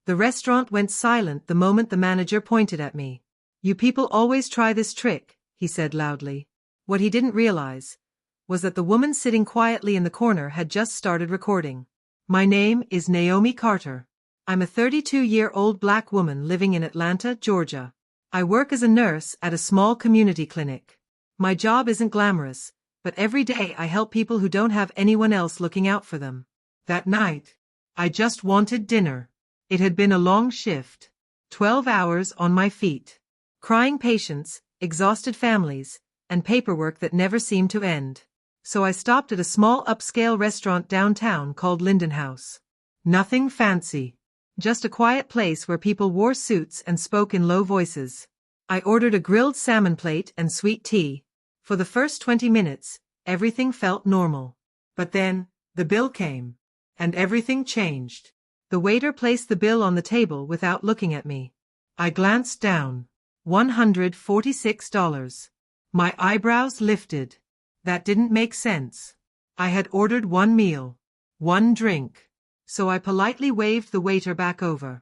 The restaurant went silent the moment the manager pointed at me. "You people always try this trick," he said loudly. What he didn't realize was that the woman sitting quietly in the corner had just started recording. "My name is Naomi Carter. I'm a 32-year-old black woman living in Atlanta, Georgia. I work as a nurse at a small community clinic. My job isn't glamorous, but every day I help people who don't have anyone else looking out for them. That night, I just wanted dinner. It had been a long shift, 12 hours on my feet. Crying patients, exhausted families, and paperwork that never seemed to end. So I stopped at a small upscale restaurant downtown called Linden House. Nothing fancy. Just a quiet place where people wore suits and spoke in low voices. I ordered a grilled salmon plate and sweet tea. For the first 20 minutes, everything felt normal. But then, the bill came. And everything changed. The waiter placed the bill on the table without looking at me. I glanced down. $146. My eyebrows lifted. That didn't make sense. I had ordered one meal, one drink. So I politely waved the waiter back over.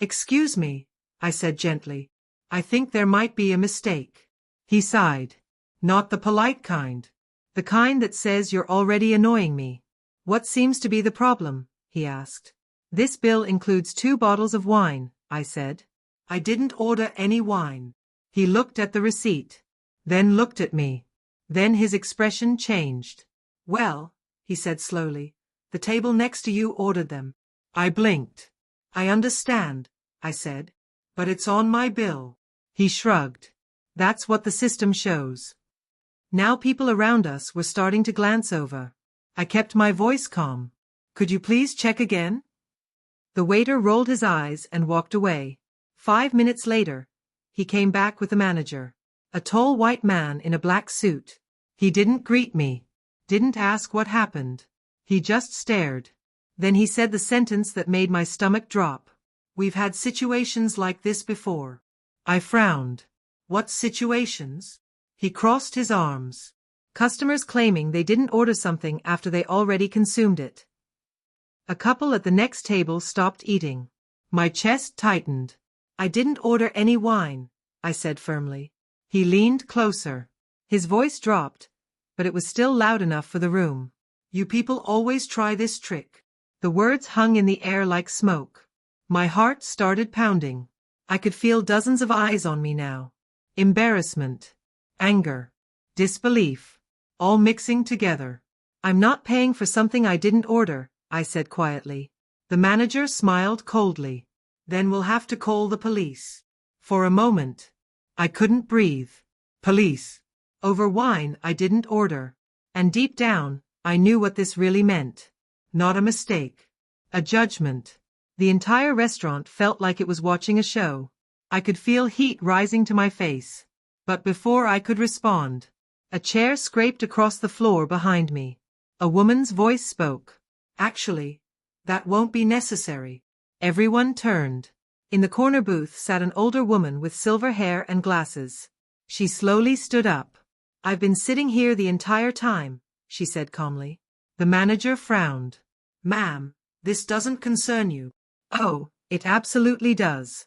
"Excuse me," I said gently. "I think there might be a mistake." He sighed. "Not the polite kind. The kind that says you're already annoying me." "What seems to be the problem?" he asked. "This bill includes 2 bottles of wine," I said. "I didn't order any wine." He looked at the receipt, then looked at me. Then his expression changed. "Well," he said slowly, "the table next to you ordered them." I blinked. "I understand," I said, "but it's on my bill." He shrugged. "That's what the system shows." Now people around us were starting to glance over. I kept my voice calm. "Could you please check again?" The waiter rolled his eyes and walked away. 5 minutes later, he came back with the manager. A tall white man in a black suit. He didn't greet me. Didn't ask what happened. He just stared. Then he said the sentence that made my stomach drop. "We've had situations like this before." I frowned. "What situations?" He crossed his arms. "Customers claiming they didn't order something after they already consumed it." A couple at the next table stopped eating. My chest tightened. "I didn't order any wine," I said firmly. He leaned closer. His voice dropped, but it was still loud enough for the room. "You people always try this trick." The words hung in the air like smoke. My heart started pounding. I could feel dozens of eyes on me now. Embarrassment, anger, disbelief, all mixing together. "I'm not paying for something I didn't order," I said quietly. The manager smiled coldly. "Then we'll have to call the police." For a moment, I couldn't breathe. Police. Over wine I didn't order. And deep down, I knew what this really meant. Not a mistake. A judgment. The entire restaurant felt like it was watching a show. I could feel heat rising to my face. But before I could respond, a chair scraped across the floor behind me. A woman's voice spoke. "Actually, that won't be necessary." Everyone turned. In the corner booth sat an older woman with silver hair and glasses. She slowly stood up. "I've been sitting here the entire time," she said calmly. The manager frowned. "Ma'am, this doesn't concern you." "Oh, it absolutely does."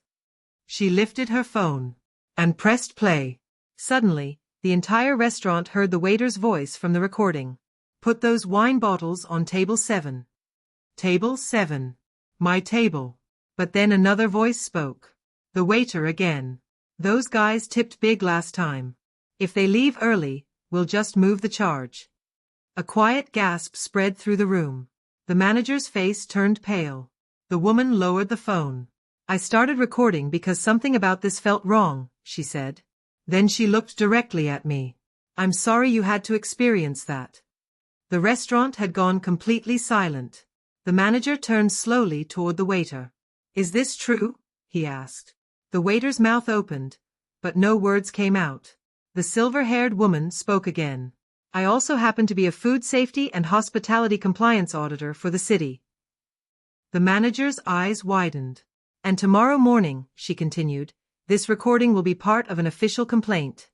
She lifted her phone and pressed play. Suddenly, the entire restaurant heard the waiter's voice from the recording. "Put those wine bottles on table 7. Table 7. My table." But then another voice spoke. The waiter again. "Those guys tipped big last time. If they leave early, we'll just move the charge." A quiet gasp spread through the room. The manager's face turned pale. The woman lowered the phone. "I started recording because something about this felt wrong," she said. Then she looked directly at me. "I'm sorry you had to experience that." The restaurant had gone completely silent. The manager turned slowly toward the waiter. "Is this true?" he asked. The waiter's mouth opened, but no words came out. The silver-haired woman spoke again. "I also happen to be a food safety and hospitality compliance auditor for the city." The manager's eyes widened. "And tomorrow morning," she continued, "this recording will be part of an official complaint."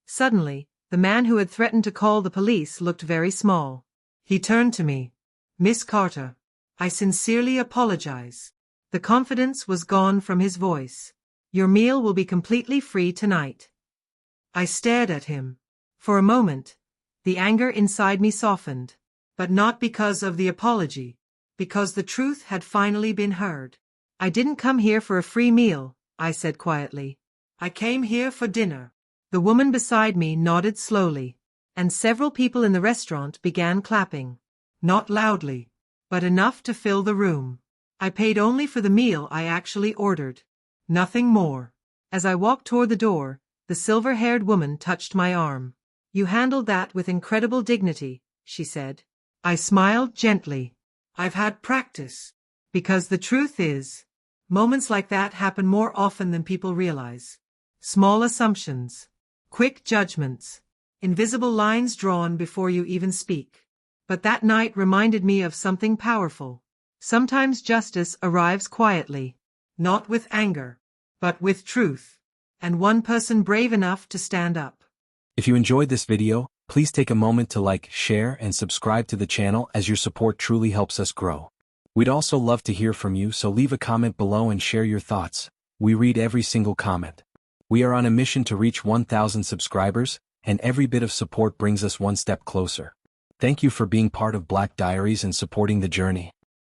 Suddenly, the man who had threatened to call the police looked very small. He turned to me. "Miss Carter, I sincerely apologize. The confidence was gone from his voice. Your meal will be completely free tonight. I stared at him. For a moment, the anger inside me softened, but not because of the apology, because the truth had finally been heard. I didn't come here for a free meal, I said quietly. I came here for dinner. The woman beside me nodded slowly, and several people in the restaurant began clapping. Not loudly, but enough to fill the room. I paid only for the meal I actually ordered. Nothing more. As I walked toward the door, the silver-haired woman touched my arm. You handled that with incredible dignity, she said. I smiled gently. I've had practice. Because the truth is, moments like that happen more often than people realize. Small assumptions, quick judgments, invisible lines drawn before you even speak. But that night reminded me of something powerful. Sometimes justice arrives quietly, not with anger, but with truth, and one person brave enough to stand up. If you enjoyed this video, please take a moment to like, share, and subscribe to the channel as your support truly helps us grow. We'd also love to hear from you, so leave a comment below and share your thoughts. We read every single comment. We are on a mission to reach 1,000 subscribers, and every bit of support brings us one step closer. Thank you for being part of Black Diaries and supporting the journey.